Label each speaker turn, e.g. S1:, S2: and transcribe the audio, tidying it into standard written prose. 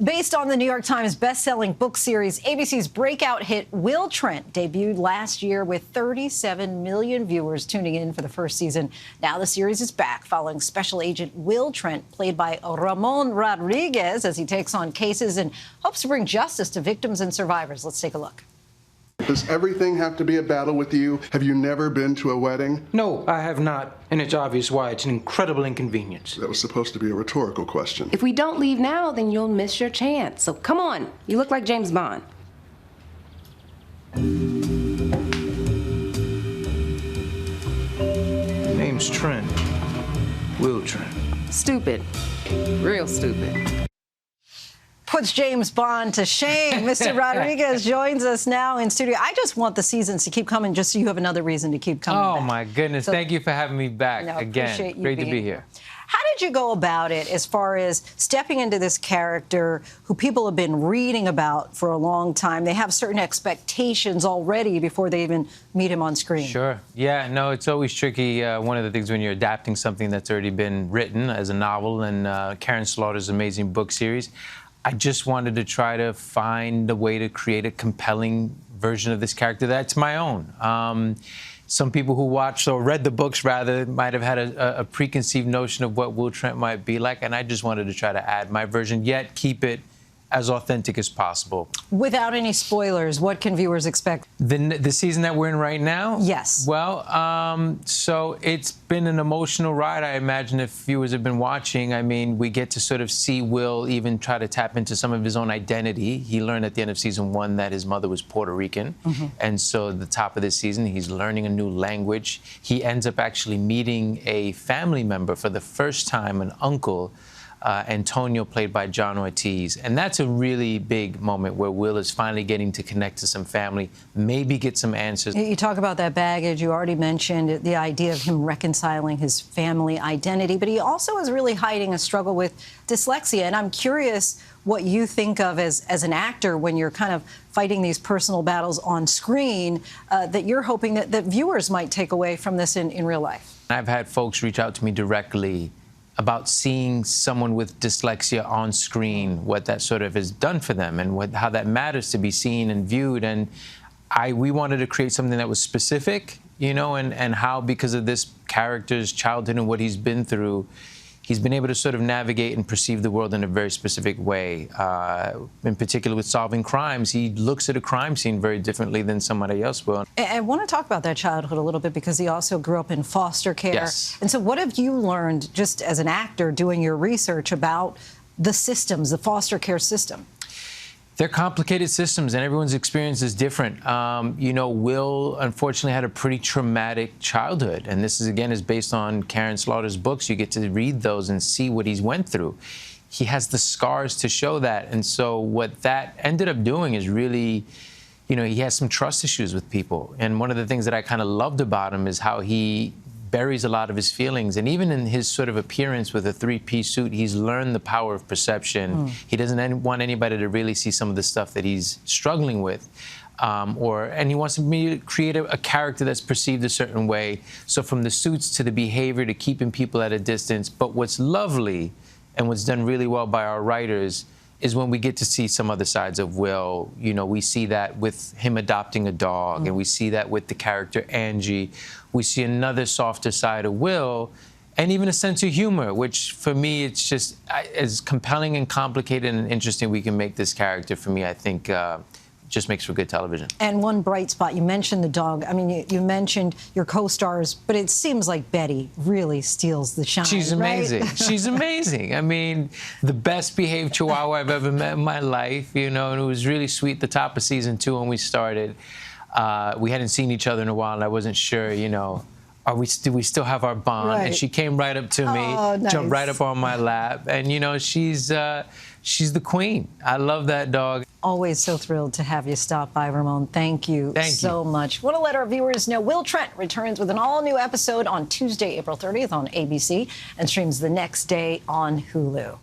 S1: Based on the New York Times best-selling book series, ABC's breakout hit Will Trent debuted last year with 37 million viewers tuning in for the first season. Now the series is back following Special Agent Will Trent, played by Ramon Rodríguez, as he takes on cases and hopes to bring justice to victims and survivors. Let's take a look.
S2: Does everything have to be a battle with you? Have you never been to a wedding?
S3: No, I have not, and it's obvious why. It's an incredible inconvenience.
S2: That was supposed to be a rhetorical question.
S4: If we don't leave now, then you'll miss your chance. So come on, you look like James Bond.
S3: The name's Trent. Will Trent.
S4: Stupid. Real stupid.
S1: Puts James Bond to shame. Mr. Rodriguez joins us now in studio. I just want the seasons to keep coming just so you have another reason to keep coming back.
S5: Oh, my goodness.
S1: So,
S5: thank you for having me back again. Great to be here.
S1: How did you go about it as far as stepping into this character who people have been reading about for a long time? They have certain expectations already before they even meet him on screen.
S5: Sure. Yeah, no, it's always tricky. One of the things when you're adapting something that's already been written as a novel and Karen Slaughter's amazing book series, I just wanted to try to find a way to create a compelling version of this character that's my own. Some people who watched or read the books, rather, might have had a preconceived notion of what Will Trent might be like, and I just wanted to try to add my version, yet keep it as authentic as possible.
S1: Without any spoilers, what can viewers expect?
S5: The season that we're in right now?
S1: Yes.
S5: Well, so it's been an emotional ride, I imagine, if viewers have been watching. I mean, we get to sort of see Will even try to tap into some of his own identity. He learned at the end of season 1 that his mother was Puerto Rican. And so at the top of this season, he's learning a new language. He ends up actually meeting a family member for the first time, an uncle, Antonio, played by John Ortiz. And that's a really big moment where Will is finally getting to connect to some family, maybe get some answers.
S1: You talk about that baggage. You already mentioned the idea of him reconciling his family identity, but he also is really hiding a struggle with dyslexia. And I'm curious what you think of as an actor when you're kind of fighting these personal battles on screen that you're hoping that viewers might take away from this in real life.
S5: I've had folks reach out to me directly about seeing someone with dyslexia on screen, what that sort of has done for them and how that matters to be seen and viewed. And we wanted to create something that was specific, you know, and how, because of this character's childhood and what he's been through, he's been able to sort of navigate and perceive the world in a very specific way. In particular, with solving crimes, he looks at a crime scene very differently than somebody else will.
S1: I want to talk about that childhood a little bit because he also grew up in foster care.
S5: Yes.
S1: And so what have you learned just as an actor doing your research about the systems, the foster care system?
S5: They're complicated systems, and everyone's experience is different. You know, Will, unfortunately, had a pretty traumatic childhood, and this is based on Karen Slaughter's books. You get to read those and see what he's went through. He has the scars to show that, and so what that ended up doing is really, you know, he has some trust issues with people, and one of the things that I kind of loved about him is how he buries a lot of his feelings. And even in his sort of appearance with a three-piece suit, he's learned the power of perception. He doesn't want anybody to really see some of the stuff that he's struggling with. And he wants me to create a character that's perceived a certain way. So from the suits to the behavior to keeping people at a distance. But what's lovely and what's done really well by our writers is when we get to see some other sides of Will. You know, we see that with him adopting a dog, and we see that with the character Angie. We see another softer side of Will, and even a sense of humor, which for me, it's just as compelling and complicated and interesting we can make this character. For me, I think just makes for good television.
S1: And one bright spot, you mentioned the dog. I mean, you mentioned your co-stars, but it seems like Betty really steals the shine.
S5: She's amazing.
S1: Right?
S5: She's amazing. I mean, the best behaved Chihuahua I've ever met in my life, you know, and it was really sweet the top of season 2 when we started. We hadn't seen each other in a while, and I wasn't sure, you know, do we still have our bond?
S1: Right.
S5: And she came right up to me,
S1: nice.
S5: Jumped right up on my lap, and you know, she's the queen. I love that dog.
S1: Always so thrilled to have you stop by, Ramon. Thank you so much. Want to let our viewers know Will Trent returns with an all-new episode on Tuesday, April 30th on ABC and streams the next day on Hulu.